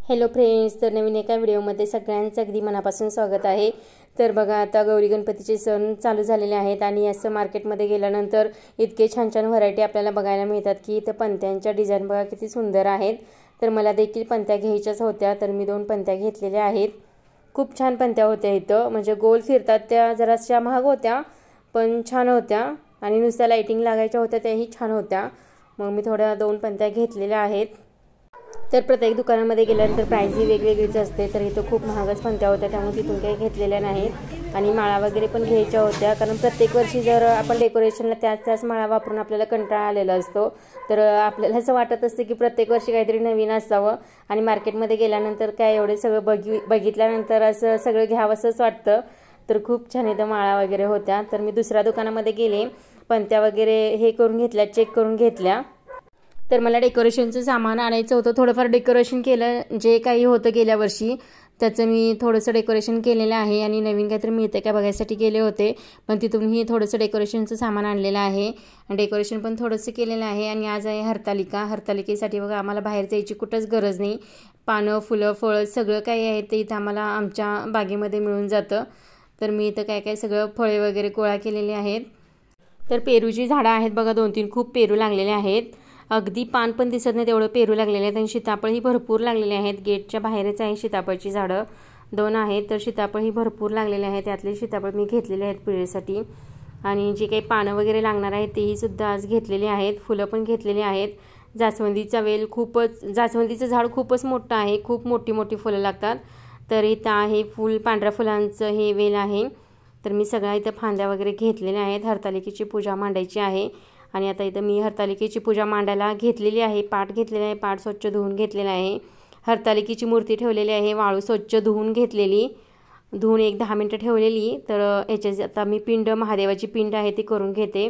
Hello friends, तर नवीन एका व्हिडिओमध्ये सगळ्यांचं अगदी मनापासून स्वागत आहे। तर बघा, आता गौरी गणपतीचे सण चालू झालेले आहेत आणि असं मार्केटमध्ये गेल्यानंतर इतके छान छान व्हरायटी आपल्याला बघायला मिळतात की इथं पणत्यांच्या डिझाईन बघा किती सुंदर आहेत। तर मला देखील पणत्या घ्यायच्याच होत्या, तर मी 2 पणत्या घेतलेल्या आहेत। खूप छान पणत्या होत्या इथं, म्हणजे गोल फिरतात त्या, जराशा महाग होत्या पण छान होत्या आणि नुसत्या लाइटिंग लागायच्या होत्या त्याही छान होत्या। मग मी थोड्या 2 पणत्या घेतलेल्या आहेत। तर प्रत्येक दुकानामध्ये गेल्यानंतर प्राइस ही वेगवेगळीच असते, तर इथं खूप महागच पणत्या होत्या त्यामुळे तिथून काही घेतलेल्या नाहीत। आणि माळा वगैरे पण घ्यायच्या होत्या, कारण प्रत्येक वर्षी जर आपण डेकोरेशनला त्याच माळा वापरून आपल्याला कंटाळा आलेला असतो, तर आपल्याला असं वाटत असतं की प्रत्येक वर्षी काहीतरी नवीन असावं। आणि मार्केटमध्ये गेल्यानंतर काय एवढे सगळं बघितल्यानंतर असं सगळं घ्यावंसंच वाटतं। तर खूप छान इथं माळा वगैरे होत्या। तर मी दुसऱ्या दुकानामध्ये गेले, पणत्या वगैरे हे करून घेतल्या, चेक करून घेतल्या। तर मला डेकोरेशनचं सामान आणायचं होतं, थोडंफार डेकोरेशन केलं, जे काही होतं गेल्या वर्षी त्याचं मी थोडंसं डेकोरेशन केलेलं आहे आणि नवीन काहीतरी मिळते का बघायसाठी गेले होते, पण तिथूनही थोडंसं डेकोरेशनचं सामान आणलेलं आहे। डेकोरेशन पण थोडंसं केलेलं आहे। आणि आज आहे हरतालिकेसाठी बघा, आम्हाला बाहेर जायची कुठंच गरज नाही। पानं, फुलं, फळं सगळं काही आहे ते इथं आम्हाला आमच्या बागेमध्ये मिळून जातं। तर मी इथं काय काय सगळं फळे वगैरे गोळा केलेले आहेत। तर पेरूची झाडं आहेत बघा, 2-3 खूप पेरू लागलेले आहेत, अगदी पान पण दिसत नाही तेवढं पेरू लागलेले आहेत। आणि सीताफळही भरपूर लागलेले आहेत, गेटच्या बाहेरच आहे सीताफळची झाडं 2 आहेत। तर सीताफळही भरपूर लागलेले आहेत, त्यातले सीताफळ मी घेतलेले आहेत पिळेसाठी। आणि जे काही पानं वगैरे लागणार आहेत तेही सुद्धा आज घेतलेले आहेत, फुलं पण घेतलेली आहेत। जास्वंदीचं झाड खूपच मोठं आहे, खूप मोठी मोठी फुलं लागतात। तर इथं आहे फुल, पांढऱ्या फुलांचं हे वेल आहे। तर मी सगळ्या इथं फांद्या वगैरे घेतलेल्या आहेत, हरतालिकेची पूजा मांडायची आहे। आणि आता इथं मी हरतालिकेची पूजा मांडायला घेतलेली आहे, पाट घेतलेला आहे, पाट स्वच्छ धुवून घेतलेला आहे। हरतालिकेची मूर्ती ठेवलेली आहे, वाळू स्वच्छ धुवून घेतलेली, धुवून 1-10 मिनिटं ठेवलेली। तर याच्यात आता मी महादेवाची पिंड आहे ती करून घेते।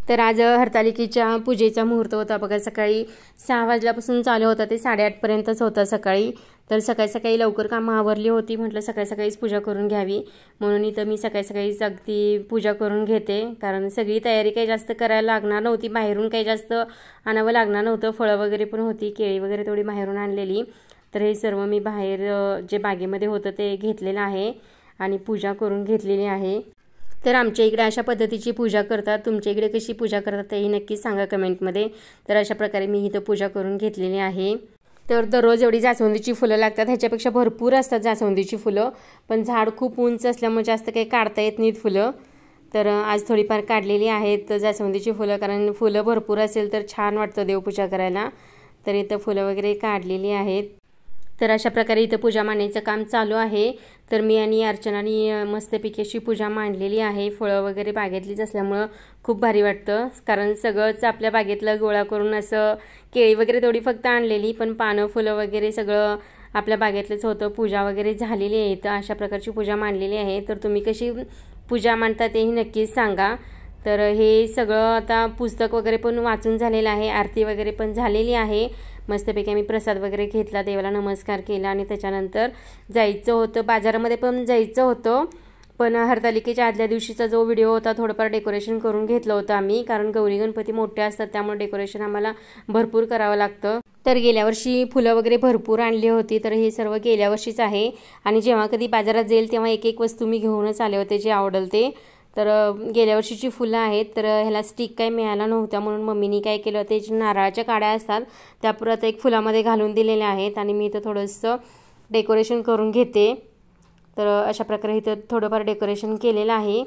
तर आज हरतालिकेच्या पूजेचा मुहूर्त होता बघा, सकाळी 6 वाजल्यापासून चालू होता, ते 8:30 पर्यंतच होता सकाळी। तर सकाळी लवकर कामं आवरली होती, म्हटलं सकाळीच पूजा करून घ्यावी, म्हणून इथं मी सकाळीच अगदी पूजा करून घेते। कारण सगळी तयारी काही जास्त करायला लागणार नव्हती, बाहेरून काही जास्त आणावं लागणार नव्हतं। फळं वगैरे पण होती, केळी वगैरे थोडी बाहेरून आणलेली। तर हे सर्व मी बाहेर जे बागेमध्ये होतं ते घेतलेलं आहे आणि पूजा करून घेतलेली आहे। तर आमच्या इकडे अशा पद्धतीची पूजा करतात, तुमच्या इकडे कशी पूजा करतात तेही नक्कीच सांगा कमेंटमध्ये। तर अशा प्रकारे मी इथं पूजा करून घेतलेली आहे। तर दररोज एवढी जास्वंदीची फुलं लागतात, ह्याच्यापेक्षा भरपूर असतात जास्वंदीची फुलं, पण झाड खूप उंच असल्यामुळे जास्त काही काढता येत नाहीत फुलं। तर आज थोडीफार काढलेली आहेत जास्वंदीची फुलं, कारण फुलं भरपूर असेल तर छान वाटतं देवपूजा करायला। तर इथं फुलं वगैरे काढलेली आहेत। तर अशा प्रकारे इथं पूजा मांडण्याचं काम चालू आहे। तर मी आणि अर्चनाने मस्तपैकी अशी पूजा मांडलेली आहे, फळं वगैरे बागेतलीच असल्यामुळं खूप भारी वाटतं, कारण सगळंच आपल्या बागेतलं गोळा करून, असं केळी वगैरे थोडी फक्त आणलेली, पण पानं फुलं वगैरे सगळं आपल्या बागेतलंच होतं। पूजा वगैरे झालेली आहे, तर अशा प्रकारची पूजा मांडलेली आहे। तर तुम्ही कशी पूजा मांडता तेही नक्कीच सांगा। तर हे सगळं आता पुस्तक वगैरे पण वाचून झालेलं आहे, आरती वगैरे पण झालेली आहे। मस्तपैकी आम्ही प्रसाद वगैरे घेतला, देवाला नमस्कार केला आणि त्याच्यानंतर जायचं होतं, बाजारामध्ये पण जायचं होतं। पण हरतालिकेच्या आदल्या दिवशीचा जो व्हिडिओ होता, थोडंफार डेकोरेशन करून घेतलं होतं आम्ही, कारण गौरी गणपती मोठे असतात त्यामुळे डेकोरेशन आम्हाला भरपूर करावं लागतं। तर गेल्या वर्षी फुलं वगैरे भरपूर आणली होती, तर हे सर्व गेल्या वर्षीच आहे। आणि जेव्हा कधी बाजारात जाईल तेव्हा एक वस्तू मी घेऊनच आले होते जे आवडेल ते। तर गेल्या वर्षीची फुलं आहेत, तर ह्याला स्टिक काही मिळाला नव्हत्या, म्हणून मम्मीनी काय केलं, ते नारळाच्या काड्या असतात त्या परत एक फुलामध्ये घालून दिलेल्या आहेत आणि मी इथं थोडंसं डेकोरेशन करून घेते। तर अशा प्रकारे इथं थोडंफार डेकोरेशन केलेलं आहे,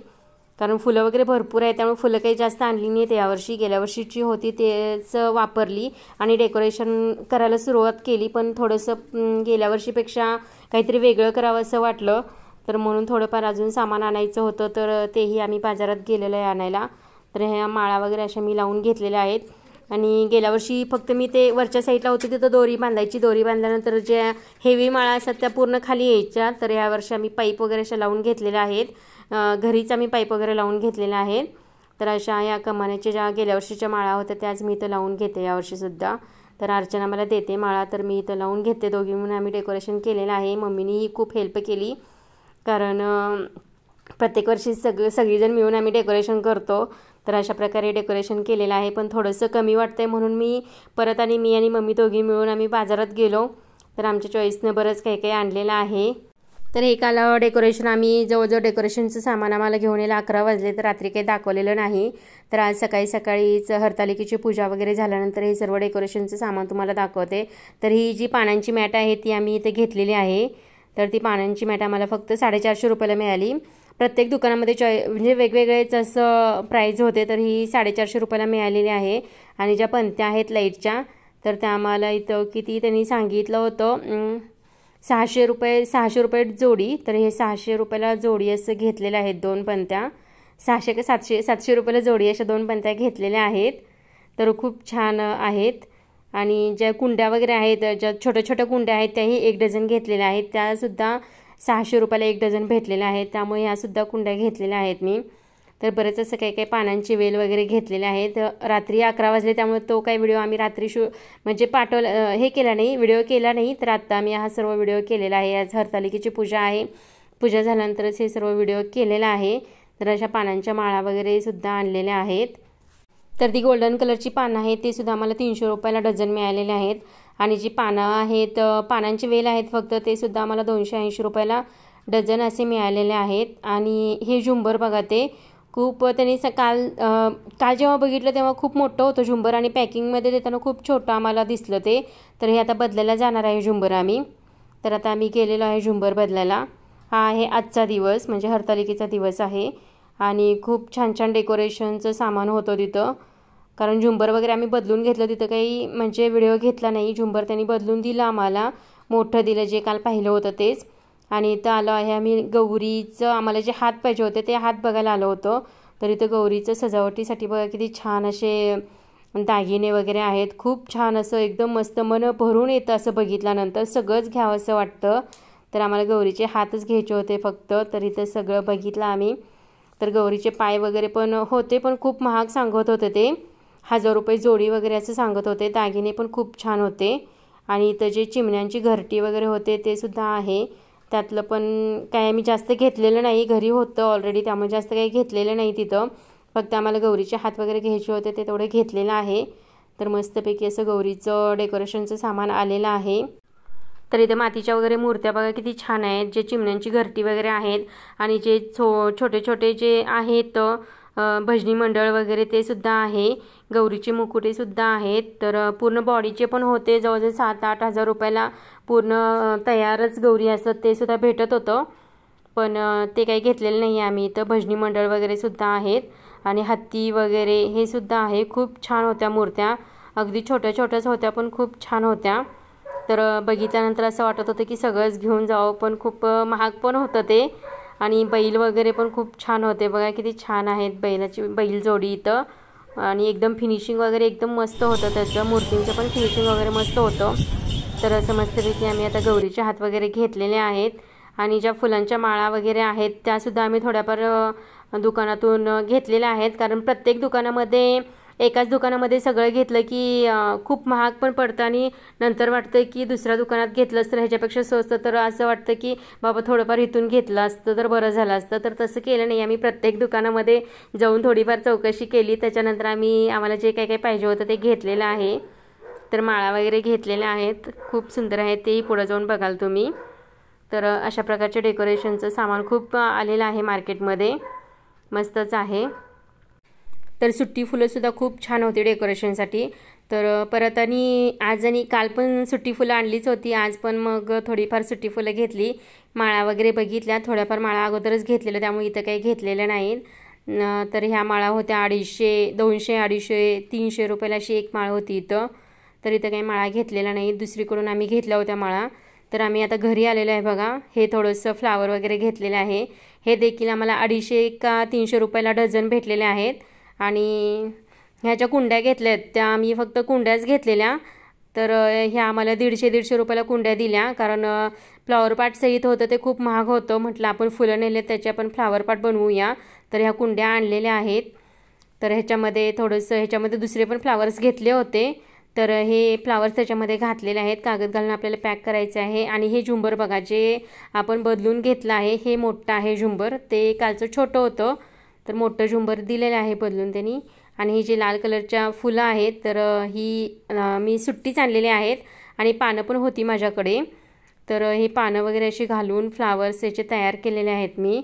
कारण फुलं वगैरे भरपूर आहे त्यामुळे फुलं काही जास्त आणली नाहीत यावर्षी, गेल्या वर्षीची होती तेच वापरली आणि डेकोरेशन करायला सुरुवात केली। पण थोडंसं गेल्या वर्षीपेक्षा काहीतरी वेगळं करावं असं वाटलं, तर म्हणून थोडंफार अजून सामान आणायचं होतं, तर तेही आम्ही बाजारात गेलेलो आहे आणायला। तर ह्या माळा वगैरे अशा मी लावून घेतलेल्या आहेत। आणि गेल्या वर्षी फक्त मी ते वरच्या साईडला होती तिथं दोरी बांधायची, दोरी बांधल्यानंतर ज्या हेवी माळा असतात त्या पूर्ण खाली यायच्या। तर या वर्षी आम्ही पाईप वगैरे अशा लावून घेतलेल्या आहेत, घरीच आम्ही पाईप वगैरे लावून घेतलेल्या आहेत। तर अशा या कमानीच्या ज्या गेल्या वर्षीच्या माळा होत्या त्याच मी इथं लावून घेते यावर्षीसुद्धा। तर अर्चना मला देते माळा, तर मी इथं लावून घेते, दोघी म्हणून आम्ही डेकोरेशन केलेलं आहे। मम्मीनीही खूप हेल्प केली, कारण प्रत्येक वर्षी सगळीजण मिळून आम्ही डेकोरेशन करतो। तर अशा प्रकारे डेकोरेशन केलेलं आहे, पण थोडंसं कमी वाटतंय म्हणून मी आणि मम्मी दोघी मिळून आम्ही बाजारात गेलो तर आमच्या चॉईसनं बरंच काही काही आणलेलं आहे. तर हे काल डेकोरेशन आम्ही जवळजवळ डेकोरेशनचं सामान आम्हाला घेऊन यायला 11 वाजले, तर रात्री काही दाखवलेलं नाही. तर आज सकाळी सकाळीच हरतालिकेची पूजा वगैरे झाल्यानंतर हे सर्व डेकोरेशनचं सामान तुम्हाला दाखवते. तर ही जी पानांची मॅट आहे ती आम्ही इथे घेतलेली आहे. तर ती पानांची मॅट आम्हाला फक्त 450 रुपयाला मिळाली. प्रत्येक दुकानामध्ये म्हणजे वेगवेगळेच असं प्राईज होते, तर ही 450 रुपयाला मिळालेली आहे. आणि ज्या पंत्या आहेत लाईटच्या, तर त्या आम्हाला इथं किती त्यांनी सांगितलं होतं, 600 रुपये जोडी. तर हे 600 रुपयाला जोडी असं घेतलेलं आहेत. 2 पंत्या 600 का 700 रुपयाला जोडी अशा 2 पंत्या घेतलेल्या आहेत. तर खूप छान आहेत. आणि ज्या कुंड्या वगैरे आहेत, ज्या छोट्या छोट्या कुंड्या आहेत त्याही 1 डझन घेतलेल्या आहेत. त्यासुद्धा 600 रुपयाला 1 डझन भेटलेल्या आहेत. त्यामुळे ह्यासुद्धा कुंड्या घेतलेल्या आहेत मी. तर बरेच असं काही काही पानांची वेल वगैरे घेतलेले आहेत. रात्री 11 वाजले, त्यामुळे तो काही व्हिडिओ आम्ही रात्री म्हणजे हे केला नाही, व्हिडिओ केला नाही. तर आत्ता आम्ही हा सर्व व्हिडिओ केलेला आहे. आज हरतालिकेची पूजा आहे, पूजा झाल्यानंतरच हे सर्व व्हिडिओ केलेला आहे. तर अशा पानांच्या माळा वगैरे सुद्धा आणलेल्या आहेत. तर ती गोल्डन कलरची पानं आहेत ते सुद्धा आम्हाला 300 रुपयाला डझन मिळालेले आहेत. आणि जी पानं आहेत, पानांची वेल आहेत फक्त, ते सुद्धा आम्हाला 280 रुपयाला डझन असे मिळालेले आहेत. आणि हे झुंबर बघा, ते खूप त्यांनी काल जेव्हा बघितलं तेव्हा खूप मोठं होतं झुंबर, आणि पॅकिंगमध्ये देताना खूप छोटं आम्हाला दिसलं ते. तर हे आता बदलायला जाणार आहे झुंबर आम्ही. तर आता आम्ही गेलेलो आहे झुंबर बदलायला. हा आहे आजचा दिवस, म्हणजे हरतालिकेचा दिवस आहे. आणि खूप छान छान डेकोरेशनचं सामान होतं तिथं. कारण झुंबर वगैरे आम्ही बदलून घेतलं, तिथं काही म्हणजे व्हिडिओ घेतला नाही. झुंबर त्यांनी बदलून दिलं आम्हाला, मोठं दिलं, जे काल पाहिलं होतं तेच. आणि इथं आलो आहे आम्ही गौरीचं, आम्हाला जे हात पाहिजे होते ते हात बघायला आलो होतो. तर इथं गौरीचं सजावटीसाठी बघा किती छान असे दागिने वगैरे आहेत. खूप छान असं एकदम मस्त, मन भरून येतं असं बघितल्यानंतर, सगळंच घ्यावं असं वाटतं. तर आम्हाला गौरीचे हातच घ्यायचे होते फक्त. तर इथं सगळं बघितलं आम्ही. तर गौरीचे पाय वगैरे पण होते, पण खूप महाग सांगत होते ते, 1000 रुपये जोडी वगैरे असं सांगत होते. दागिने पण खूप छान होते. आणि इथं जे चिमण्यांची घरटी वगैरे होते ते सुद्धा आहे. त्यातलं पण काय आम्ही जास्त घेतलेलं नाही, घरी होतं ऑलरेडी, त्यामुळे जास्त काही घेतलेलं नाही तिथं. फक्त आम्हाला गौरीचे हात वगैरे घ्यायचे होते ते तेवढे घेतलेलं आहे. तर मस्तपैकी असं गौरीचं डेकोरेशनचं सामान आलेलं आहे. तर इथे मातीच्या वगैरे मूर्त्या बघा किती छान आहेत, जे चिमण्यांची घरटी वगैरे आहेत. आणि जे छोटे छोटे जे आहेत भजनी मंडळ वगैरे ते सुद्धा आहे. गौरीचे मुकुटे सुद्धा आहेत. तर पूर्ण बॉडीचे पण होते, जवळजवळ 7-8 हजार रुपयाला पूर्ण तयारच गौरी असत ते सुद्धा भेटत होतं. पण ते काही घेतलेलं नाही आम्ही. इथं भजनी मंडळ वगैरे सुद्धा आहेत. आणि हत्ती वगैरे हे सुद्धा आहे. खूप छान होत्या मूर्त्या, अगदी छोट्या छोट्याच होत्या पण खूप छान होत्या. तर बघितल्यानंतर असं वाटत होतं की सगळंच घेऊन जावं, पण खूप महाग पण होतं ते. आणि बैल वगैरे पण खूप छान होते बघा, किती छान आहेत बैल जोडी इथं. आणि एकदम फिनिशिंग वगैरे एकदम मस्त होतं त्याचं, मूर्तींचं पण फिनिशिंग वगैरे मस्त होतं. तर असं मस्तपैकी आम्ही आता गौरीचे हात वगैरे घेतलेले आहेत. आणि ज्या फुलांच्या माळा वगैरे आहेत त्यासुद्धा आम्ही थोड्याफार दुकानातून घेतलेल्या आहेत. कारण प्रत्येक दुकानामध्ये, एकाच दुकानामध्ये सगळं घेतलं की खूप महाग पण पडतं, आणि नंतर वाटतं की दुसऱ्या दुकानात घेतलंच तर ह्याच्यापेक्षा स्वस्त. तर असं वाटतं की बाबा थोडंफार इथून घेतलं असतं तर बरं झालं असतं. तर तसं केलं नाही, आम्ही प्रत्येक दुकानामध्ये जाऊन थोडीफार चौकशी केली. त्याच्यानंतर आम्हाला जे काही पाहिजे होतं ते घेतलेलं आहे. तर माळा वगैरे घेतलेल्या आहेत, खूप सुंदर आहेत, तेही पुढं जाऊन बघाल तुम्ही. तर अशा प्रकारचे डेकोरेशनचं सामान खूप आलेलं आहे मार्केटमध्ये, मस्तच आहे. तर सुट्टी फुलंसुद्धा खूप छान होती डेकोरेशनसाठी. तर परत आज आणि काल पण सुट्टी फुलं आणलीच होती. आज पण मग थोडीफार सुट्टी फुलं घेतली, माळा वगैरे बघितल्या. थोड्याफार माळा अगोदरच घेतलेल्या, त्यामुळे इथं काही घेतलेलं नाही. तर ह्या माळा होत्या 250, 250, 300 रुपयाला अशी एक माळ होती इथं. तर इथं काही माळा घेतलेला नाही, दुसरीकडून आम्ही घेतल्या होत्या माळा. तर आम्ही आता घरी आलेलो आहे बघा. हे थोडंसं फ्लावर वगैरे घेतलेलं आहे. हे देखील आम्हाला 250 का 300 रुपयाला डझन भेटलेले आहेत. आणि ह्या ज्या कुंड्या घेतल्यात त्या आम्ही फक्त कुंड्याच घेतलेल्या. तर ह्या आम्हाला 150 रुपयाला कुंड्या दिल्या, कारण फ्लॉवर पाट सहित होतं ते खूप महाग होतं. म्हटलं आपण फुलं नेले त्याचे आपण फ्लॉवर पाट बनवूया. तर ह्या कुंड्या आणलेल्या आहेत. तर ह्याच्यामध्ये दुसरे पण फ्लावर्स घेतले होते. तर हे फ्लावर्स त्याच्यामध्ये घातलेले आहेत, कागद घालून आपल्याला पॅक करायचे आहे. आणि हे झुंबर बघा, जे आपण बदलून घेतलं आहे, हे मोठं आहे झुंबर, ते कालचं छोटं होतं. तर मोठं झुंबर दिलेलं आहे बदलून त्यांनी. आणि ही जी लाल कलरच्या फुलं आहेत तर ही मी सुट्टीच आणलेली आहेत. आणि पानं पण होती माझ्याकडे। तर हे पानं वगैरे अशी घालून फ्लावर्स याचे तयार केलेले आहेत मी।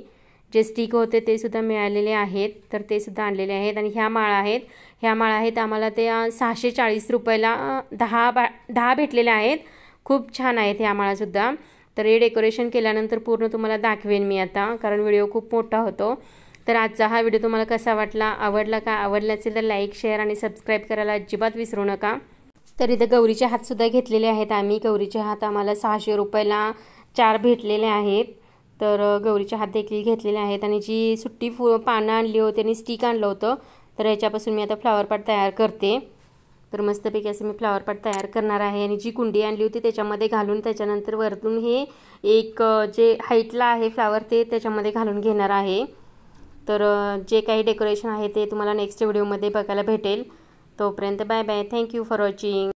जे स्टिक होते ते सुद्धा मिळालेले आहेत, तर ते सुद्धा आणलेले आहेत। आणि ह्या माळा आहेत, ह्या माळा आहेत आम्हाला ते 640 रुपयाला 10 भेटलेले आहेत। खूप छान आहेत ह्या माळासुद्धा। तर हे डेकोरेशन केल्यानंतर पूर्ण तुम्हाला दाखवेन मी आता, कारण व्हिडिओ खूप मोठा होतो। तर आजचा हा व्हिडिओ तुम्हाला कसा वाटला, आवडला का? आवडला असेल तर लाईक, शेअर आणि सबस्क्राईब करायला अजिबात विसरू नका। तर इथं गौरीचे हातसुद्धा घेतलेले आहेत आम्ही। गौरीचे हात आम्हाला 600 रुपयाला 4 भेटलेले आहेत। तर गौरीचे हात देखील घेतलेले आहेत। आणि जी सुट्टी पानं आणली होती आणि स्टिक आणलं होतं, तर याच्यापासून मी आता फ्लावर पॉट तयार करते। तर मस्तपैकी असं मी फ्लावर पॉट तयार करणार आहे। आणि जी कुंडी आणली होती त्याच्यामध्ये घालून त्याच्यानंतर वरतून हे एक जे हाईटला आहे फ्लावर ते त्याच्यामध्ये घालून घेणार आहे। तर जे काही डेकोरेशन आहे ते तुम्हाला नेक्स्ट व्हिडिओमध्ये बघायला भेटेल। तोपर्यंत bye bye, thank you for watching.